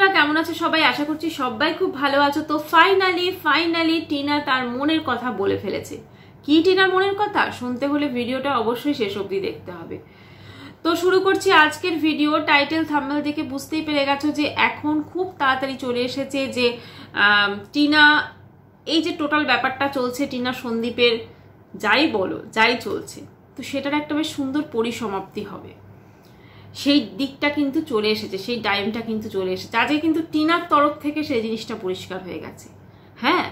বন্ধুরা কেমন আছো সবাই? আশা করছি সবাই খুব ভালো আছো। তো ফাইনালি টিনা তার মনের কথা বলে ফেলেছে। কি টিনার মনের কথা শুনতে হলে ভিডিওটা অবশ্যই শেষ অবধি দেখতে হবে। তো শুরু করছি আজকের ভিডিও। টাইটেল থাম্বনেল দেখে বুঝতেই পেরে গেছো যে এখন খুব তাড়াতাড়ি চলে এসেছে যে টিনা, এই যে টোটাল ব্যাপারটা চলছে টিনা সন্দীপের, যাই বলো যাই চলছে, তো সেটার একটা বেশ সুন্দর পরিসমাপ্তি হবে। সেই দিকটা কিন্তু চলে এসেছে, সেই টাইমটা কিন্তু চলে এসেছে। আজকে কিন্তু টিনার তরফ থেকে সেই জিনিসটা পরিষ্কার হয়ে গেছে। হ্যাঁ,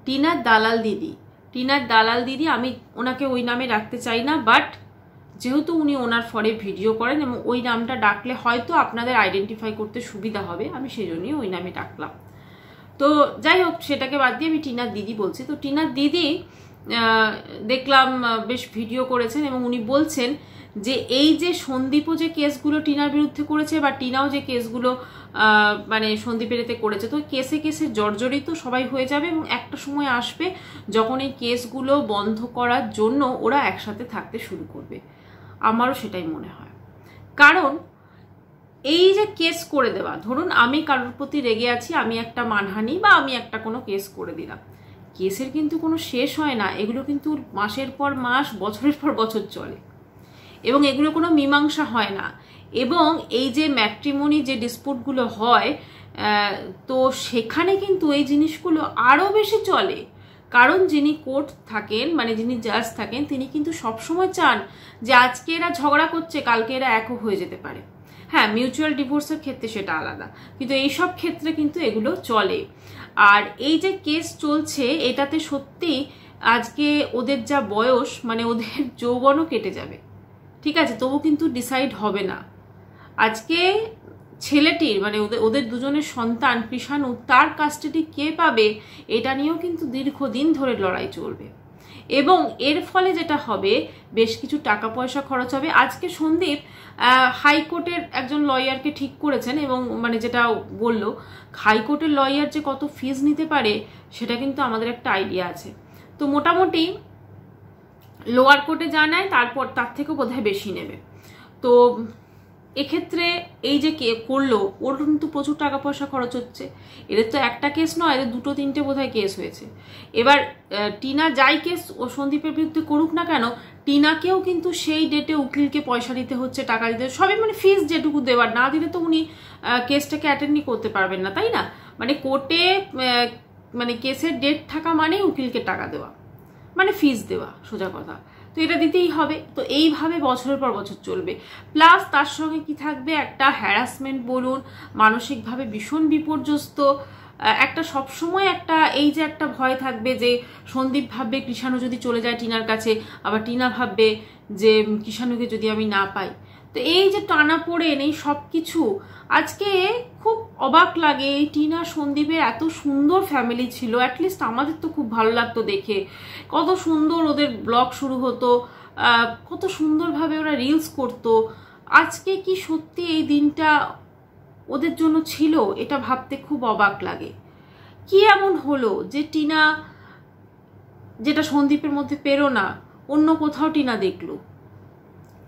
টিনার দালাল দিদি, আমি ওনাকে ওই নামে রাখতে চাই না, বাট যেহেতু উনি ওনার ফরে ভিডিও করেন এবং ওই নামটা ডাকলে হয়তো আপনাদের আইডেন্টিফাই করতে সুবিধা হবে, আমি সেই জন্যই ওই নামে ডাকলাম। তো যাই হোক, সেটাকে বাদ দিয়ে আমি টিনার দিদি বলছি। তো টিনার দিদি দেখলাম বেশ ভিডিও করেছেন এবং উনি বলছেন যে এই যে সন্দীপও যে কেসগুলো টিনার বিরুদ্ধে করেছে বা টিনাও যে কেসগুলো মানে সন্দীপের এতে করেছে, তো কেসে জর্জরিত সবাই হয়ে যাবে এবং একটা সময় আসবে যখন এই কেসগুলো বন্ধ করার জন্য ওরা একসাথে থাকতে শুরু করবে। আমারও সেটাই মনে হয়। কারণ এই যে কেস করে দেওয়া, ধরুন আমি কারোর প্রতি রেগে আছি, আমি একটা মানহানি বা আমি একটা কোনো কেস করে দিলাম, কেসের কিন্তু কোনো শেষ হয় না। এগুলো কিন্তু মাসের পর মাস, বছরের পর বছর চলে এবং এগুলো কোনো মীমাংসা হয় না। এবং এই যে ম্যাট্রিমনি যে ডিসপুটগুলো হয়, তো সেখানে কিন্তু এই জিনিসগুলো আরও বেশি চলে। কারণ যিনি কোর্ট থাকেন, মানে যিনি জাজ থাকেন, তিনি কিন্তু সবসময় চান যে আজকে এরা ঝগড়া করছে, কালকে এরা একও হয়ে যেতে পারে। হ্যাঁ, মিউচুয়াল ডিভোর্সের ক্ষেত্রে সেটা আলাদা, কিন্তু এইসব ক্ষেত্রে কিন্তু এগুলো চলে। আর এই যে কেস চলছে, এটাতে সত্যি আজকে ওদের যা বয়স, মানে ওদের যৌবনও কেটে যাবে, ঠিক আছে, তবু কিন্তু ডিসাইড হবে না। আজকে ছেলেটির মানে ওদের দুজনের সন্তান কৃষাণু, তার কাস্টাডি কে পাবে, এটা নিয়েও কিন্তু দীর্ঘদিন ধরে লড়াই চলবে এবং এর ফলে যেটা হবে, বেশ কিছু টাকা পয়সা খরচ হবে। আজকে সন্দীপ হাইকোর্টের একজন লয়ারকে ঠিক করেছেন এবং মানে যেটা বললো, হাইকোর্টের লয়ার যে কত ফিজ নিতে পারে সেটা কিন্তু আমাদের একটা আইডিয়া আছে। তো মোটামুটি লোয়ার কোর্টে যা নেয় তারপর তার থেকেও বোধহয় বেশি নেবে। তো এক্ষেত্রে এই যে কে করলো, ওর কিন্তু প্রচুর টাকা পয়সা খরচ হচ্ছে। এদের তো একটা কেস নয়, এদের দুটো তিনটে বোধহয় কেস হয়েছে। এবার টিনা যাই কেস ও সন্দীপের বিরুদ্ধে করুক না কেন, টিনাকেও কিন্তু সেই ডেটে উকিলকে পয়সা দিতে হচ্ছে, টাকা দিতে, সবই মানে ফিস যেটুকু দেওয়ার, না দিলে তো উনি কেসটাকে অ্যাটেন্ডই করতে পারবেন না, তাই না? মানে কোর্টে মানে কেসের ডেট থাকা মানেই উকিলকে টাকা দেওয়া, মানে ফিস দেওয়া, সোজা কথা। তো এটা দিতেই হবে। তো এইভাবে বছরের পর বছর চলবে। প্লাস তার সঙ্গে কি থাকবে, একটা হ্যারাসমেন্ট বলুন, মানসিকভাবে ভীষণ বিপর্যস্ত একটা, সবসময় একটা এই যে একটা ভয় থাকবে যে সন্দীপ ভাববে কৃষাণু যদি চলে যায় টিনার কাছে, আবার টিনা ভাববে যে কৃষাণুকে যদি আমি না পাই। তো এই যে টানা পড়েন, এই সব কিছু আজকে খুব অবাক লাগে। এই টিনা সন্দীপের এত সুন্দর ফ্যামিলি ছিল, অ্যাটলিস্ট আমাদের তো খুব ভালো লাগতো দেখে, কত সুন্দর ওদের ব্লগ শুরু হতো, কত সুন্দরভাবে ওরা রিলস করতো। আজকে কি সত্যি এই দিনটা ওদের জন্য ছিল, এটা ভাবতে খুব অবাক লাগে। কি এমন হলো যে টিনা যেটা সন্দীপের মধ্যে পেরো না, অন্য কোথাও টিনা দেখলো,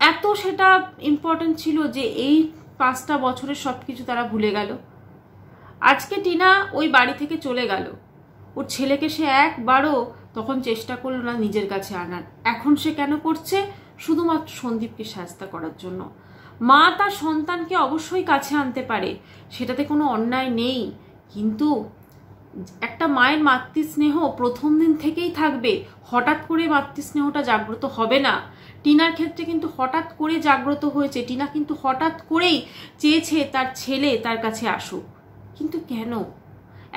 এত সেটা ইম্পর্টেন্ট ছিল যে এই 5টা বছরের সবকিছু তারা ভুলে গেল। আজকে টিনা ওই বাড়ি থেকে চলে গেল, ওর ছেলেকে সে একবারও তখন চেষ্টা করলো না নিজের কাছে আনার। এখন সে কেন করছে? শুধুমাত্র সন্দীপকে শাস্তি করার জন্য। মা তার সন্তানকে অবশ্যই কাছে আনতে পারে, সেটাতে কোনো অন্যায় নেই, কিন্তু একটা মায়ের মাতৃস্নেহ প্রথম দিন থেকেই থাকবে, হঠাৎ করে মাতৃস্নেহটা জাগ্রত হবে না। টিনার ক্ষেত্রে কিন্তু হঠাৎ করে জাগ্রত হয়েছে। টিনা কিন্তু হঠাৎ করেই চেয়েছে তার ছেলে তার কাছে আসুক, কিন্তু কেন?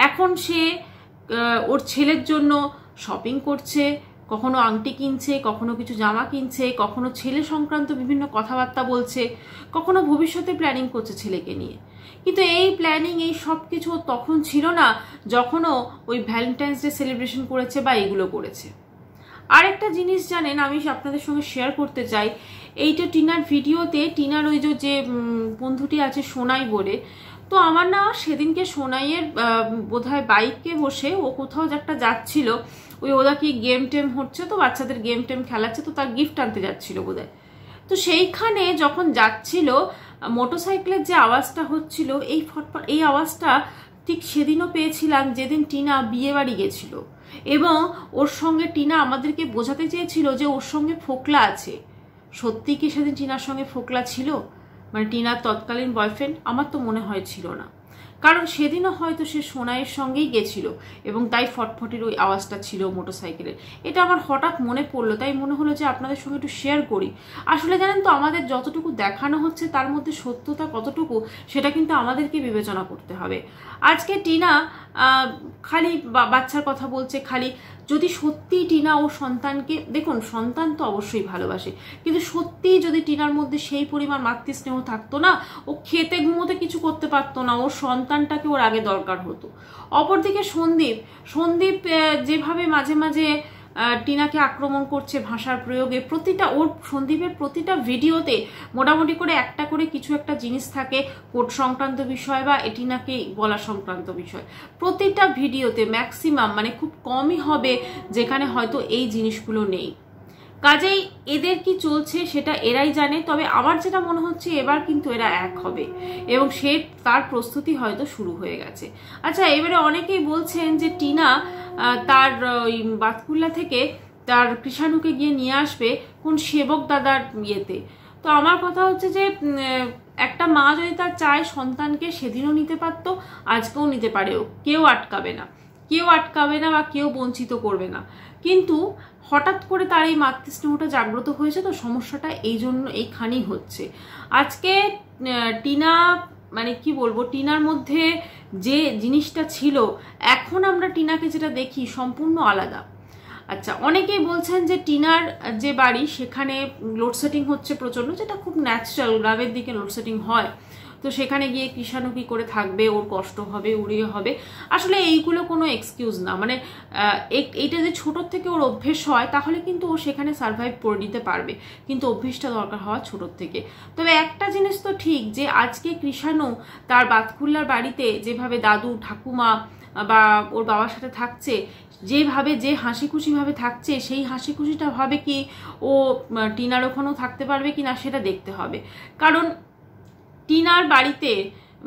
এখন সে ওর ছেলের জন্য শপিং করছে, কখনো আংটি কিনছে, কখনো কিছু জামা কিনছে, কখনো ছেলে সংক্রান্ত বিভিন্ন কথাবার্তা বলছে, কখনো ভবিষ্যতে প্ল্যানিং করছে ছেলেকে নিয়ে। কিন্তু এই প্ল্যানিং, এই সব কিছু তখন ছিল না যখনও ওই ভ্যালেন্টাইন্স ডে সেলিব্রেশন করেছে বা এগুলো করেছে। আরেকটা জিনিস জানেন, আমি আপনাদের সঙ্গে শেয়ার করতে চাই, এইটা টিনার ভিডিওতে, টিনার ওই যে বন্ধুটি আছে সোনাই বলে, তো আমার না সেদিনকে সোনাইয়ের বোধহয় বাইকে বসে ও কোথাও একটা যাচ্ছিল, ওই ওরা কি গেম টেম হচ্ছে, তো বাচ্চাদের গেম টেম খেলাচ্ছে, তো তার গিফট আনতে যাচ্ছিল বোধহয়। তো সেইখানে যখন যাচ্ছিল মোটরসাইকেলের যে আওয়াজটা হচ্ছিল, এই আওয়াজটা ঠিক সেদিনও পেয়েছিলাম যেদিন টিনা বিয়ে বাড়ি গেছিল, এবং ওর সঙ্গে টিনা আমাদেরকে বোঝাতে চেয়েছিল যে ওর সঙ্গে ফোকলা আছে। সত্যি কি সেদিন টিনার সঙ্গে ফোকলা ছিল, মানে টিনার তৎকালীন বয়ফ্রেন্ড? আমার তো মনে হয় ছিল না, কারণ সেদিনও হয়তো সে সোনাইয়ের সঙ্গেই গেছিল এবং তাই ফটফটির ওই আওয়াজটা ছিল মোটরসাইকেলের। এটা আমার হঠাৎ মনে পড়লো, তাই মনে হলো যে আপনাদের সঙ্গে একটু শেয়ার করি। আসলে জানেন তো, আমাদের যতটুকু দেখানো হচ্ছে তার মধ্যে সত্যতা কতটুকু সেটা কিন্তু আমাদেরকে বিবেচনা করতে হবে। আজকে টিনা খালি বাচ্চার কথা বলছে, খালি যদি সত্যি টিনা ও সন্তানকে, দেখুন সন্তান তো অবশ্যই ভালোবাসে, কিন্তু সত্যিই যদি টিনার মধ্যে সেই পরিমাণ মাতৃস্নেহ থাকতো না, ও খেতে ঘুমোতে কিছু করতে পারতো না, ওর সন্তানটাকে ওর আগে দরকার হতো। অপরদিকে সন্দীপ যেভাবে মাঝে মাঝে টিনাকে আক্রমণ করছে ভাষার প্রয়োগে, সন্দীপের প্রতিটা ভিডিওতে মোটামুটি করে একটা করে কিছু একটা জিনিস থাকে কোর্ট সংক্রান্ত বিষয় বা টিনাকে বলা সংক্রান্ত বিষয়। প্রতিটা ভিডিওতে ম্যাক্সিমাম, মানে খুব কমই হবে যেখানে হয়তো এই জিনিসগুলো নেই। কাজেই এদের কি চলছে সেটা এরাই জানে। তবে আমার যেটা মনে হচ্ছে এবার কিন্তু এরা এক হবে এবং তার প্রস্তুতি হয়তো শুরু হয়ে গেছে। আচ্ছা, এবারে অনেকেই বলছেন যে টিনা তার ওই বাতকুল্লা থেকে তার কৃষাণুকে গিয়ে নিয়ে আসবে কোন সেবক দাদার ইয়েতে। তো আমার কথা হচ্ছে যে একটা মা যদি তার চায় সন্তানকে, সেদিনও নিতে পারতো, আজকেও নিতে পারেও, কেউ আটকাবে না বা কেউ বঞ্চিত করবে না। কিন্তু হঠাৎ করে তার এই মাতৃস্নেহটা জাগ্রত হয়েছে, তো সমস্যাটা এইখানেই হচ্ছে। আজকে টিনা, মানে কি বলবো, টিনার মধ্যে যে জিনিসটা ছিল, এখন আমরা টিনাকে যেটা দেখি সম্পূর্ণ আলাদা। আচ্ছা, অনেকেই বলছেন যে টিনার যে বাড়ি সেখানে লোডশেডিং হচ্ছে প্রচন্ড, যেটা খুব ন্যাচারাল, গ্রামের দিকে লোডশেডিং হয়, তো সেখানে গিয়ে কৃষাণু কি করে থাকবে, ওর কষ্ট হবে, উড়িয়ে হবে। আসলে এইগুলো কোনো এক্সকিউজ না, মানে এইটা যে ছোটোর থেকে ওর অভ্যেস হয় তাহলে কিন্তু ও সেখানে সার্ভাইভ করে নিতে পারবে, কিন্তু অভ্যেসটা দরকার হওয়া ছোটোর থেকে। তবে একটা জিনিস তো ঠিক যে আজকে কৃষাণু তার বাতকুল্লার বাড়িতে যেভাবে দাদু ঠাকুমা বা ওর বাবার সাথে থাকছে, যেভাবে যে হাসি খুশিভাবে থাকছে, সেই হাসি খুশিটা ভাবে কি ও টিনার ওখানেও থাকতে পারবে কি না সেটা দেখতে হবে। কারণ টিনার বাড়িতে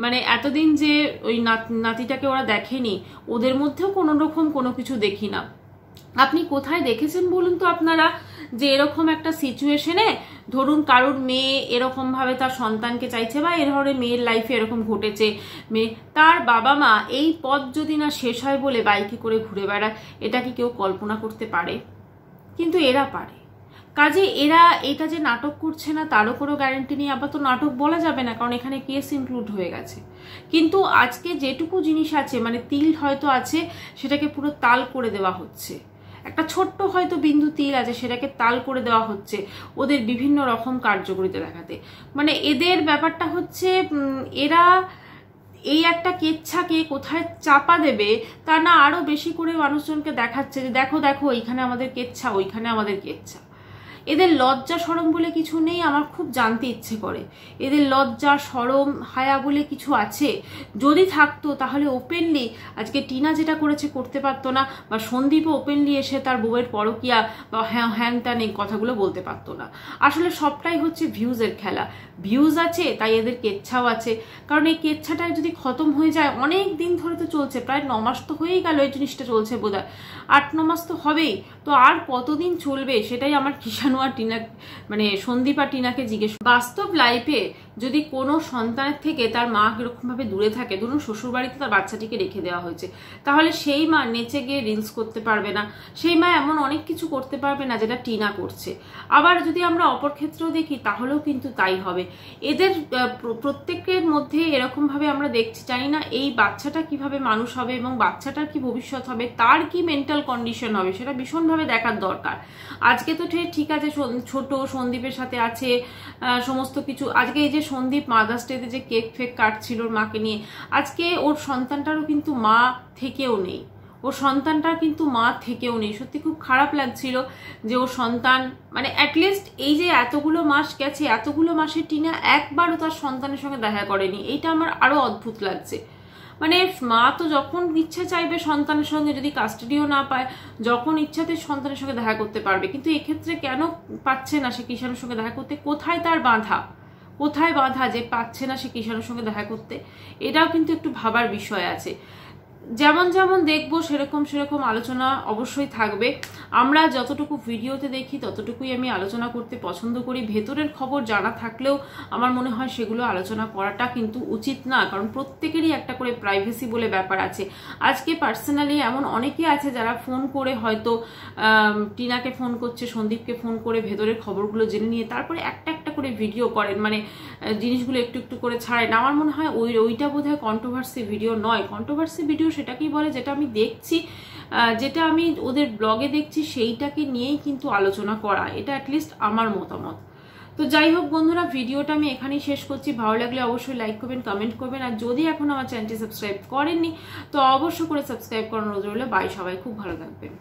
মানে এতদিন যে ওই নাতিটাকে ওরা দেখেনি, ওদের মধ্যেও কোনো রকম কোনো কিছু দেখি না। আপনি কোথায় দেখেছেন বলুন তো আপনারা যে এরকম একটা সিচুয়েশনে, ধরুন কারোর মেয়ে এরকম ভাবে তার সন্তানকে চাইছে বা এর ধরে মেয়ের লাইফে এরকম ঘটেছে, তার বাবা মা এই পথ যদি না শেষ হয় বলে বাইকে করে ঘুরে বেড়ায়, এটা কি কেউ কল্পনা করতে পারে? কিন্তু এরা পারে। কাজে এরা এটা যে নাটক করছে না তারও কোনো গ্যারেন্টি নেই। আবার তো নাটক বলা যাবে না, কারণ এখানে কেস ইনক্লুড হয়ে গেছে। কিন্তু আজকে যেটুকু জিনিস আছে, মানে তিল হয়তো আছে, সেটাকে পুরো তাল করে দেওয়া হচ্ছে। একটা ছোট্ট হয়তো বিন্দু তিল আছে, সেটাকে তাল করে দেওয়া হচ্ছে ওদের বিভিন্ন রকম কার্যকরিতা দেখাতে। মানে এদের ব্যাপারটা হচ্ছে এরা এই একটা কেচ্ছাকে কোথায় চাপা দেবে তা না আরো বেশি করে মানুষজনকে দেখাচ্ছে যে দেখো দেখো, এইখানে আমাদের কেচ্ছা, ওইখানে আমাদের কেচ্ছা। এদের লজ্জা শরম বলে কিছু নেই। আমার খুব জানতে ইচ্ছে করে এদের লজ্জা শরম হায়া বলে কিছু আছে? যদি থাকতো তাহলে ওপেনলি আজকে টিনা যেটা করেছে করতে পারতো না, বা সন্দীপও ওপেনলি এসে তার বউয়ের পরকিয়া বা হ্যান ত্যান এই কথাগুলো বলতে পারতো না। আসলে সবটাই হচ্ছে ভিউজের খেলা। ভিউজ আছে তাই এদের কেচ্ছাও আছে। কারণ এই কেচ্ছাটা যদি খতম হয়ে যায়, অনেক দিন ধরে তো চলছে, প্রায় 9 মাস তো হয়েই গেল এই জিনিসটা চলছে, বোধহয় 8-9 মাস তো হবেই। তো আর কতদিন চলবে সেটাই আমার কৃষাণু আর টিনা, মানে সন্দীপ আর টিনাকে জিজ্ঞেস। বাস্তব লাইফে যদি কোনো সন্তানের থেকে তার মা এরকম ভাবে দূরে থাকে, ধরুন শ্বশুর বাড়িতে তার বাচ্চাটিকে রেখে দেওয়া হয়েছে, তাহলে সেই মা নেচে গিয়ে রিলস করতে পারবে না, সেই মা এমন অনেক কিছু করতে পারবে না যেটা টিনা করছে। আবার যদি আমরা অপর ক্ষেত্রেও দেখি তাহলেও কিন্তু তাই হবে। এদের প্রত্যেকের মধ্যে এরকম ভাবে আমরা দেখছি, জানি না এই বাচ্চাটা কিভাবে মানুষ হবে এবং বাচ্চাটার কি ভবিষ্যৎ হবে, তার কি মেন্টাল কন্ডিশন হবে, সেটা ভীষণভাবে দেখার দরকার। আজকে তো ঠিক আছে, ছোট সন্দীপের সাথে আছে সমস্ত কিছু। আজকে এই যে সন্দীপ মাদার্স ডেতে যে কেক ফেক কাটছিল ওর মাকে নিয়ে, আজকে ওর সন্তানটারও কিন্তু মা থেকেও নেই, ওর সন্তানটার কিন্তু মা থেকেও নেই। সত্যি খুব খারাপ লাগছিল যে ওর সন্তান, মানে অ্যাটলিস্ট এই যে এতগুলো মাস গেছে, এতগুলো মাসে টিনা একবারও তার সন্তানের সঙ্গে দেখা করেনি। এইটা আমার আরো অদ্ভুত লাগছে। মানে মা তো যখন ইচ্ছা চাইবে সন্তানের সঙ্গে, যদি কাস্টাডিও না পায়, যখন ইচ্ছাতে সন্তানের সঙ্গে দেখা করতে পারবে, কিন্তু এক্ষেত্রে কেন পাচ্ছে না সে কিষাণুর সঙ্গে দেখা করতে? কোথায় তার বাধা, কোথায় বাধা যে পাচ্ছে না সে কিষাণুর সঙ্গে দেখা করতে? এটাও কিন্তু একটু ভাবার বিষয় আছে। যেমন যেমন দেখবো সেরকম সেরকম আলোচনা অবশ্যই থাকবে। আমরা যতটুকু ভিডিওতে দেখি ততটুকুই আমি আলোচনা করতে পছন্দ করি। ভেতরের খবর জানা থাকলেও আমার মনে হয় সেগুলো আলোচনা করাটা কিন্তু উচিত না, কারণ প্রত্যেকেরই একটা করে প্রাইভেসি বলে ব্যাপার আছে। আজকে পার্সোনালি এমন অনেকে আছে যারা ফোন করে, হয়তো টিনাকে ফোন করছে, সন্দীপকে ফোন করে ভেতরের খবরগুলো জেনে নিয়ে তারপরে একটা একটা করে ভিডিও করেন, মানে জিনিসগুলো একটু একটু করে ছাড়েন। আমার মনে হয় ওইটা বোধহয় কন্ট্রোভার্সি ভিডিও নয়। কন্ট্রোভার্সি ভিডিও সেটাকেই বলে যেটা আমি দেখছি, যেটা আমি ওদের ব্লগে দেখছি সেইটাকে নিয়েই কিন্তু আলোচনা করা, এটা অ্যাটলিস্ট আমার মতামত। তো যাই হোক বন্ধুরা, ভিডিওটা আমি এখানেই শেষ করছি। ভালো লাগলে অবশ্যই লাইক করবেন, কমেন্ট করবেন, আর যদি এখন আমার চ্যানেলটি সাবস্ক্রাইব করেননি তো অবশ্যই করে সাবস্ক্রাইব করার অনুরোধ রইল। বাই, সবাই খুব ভালো থাকবেন।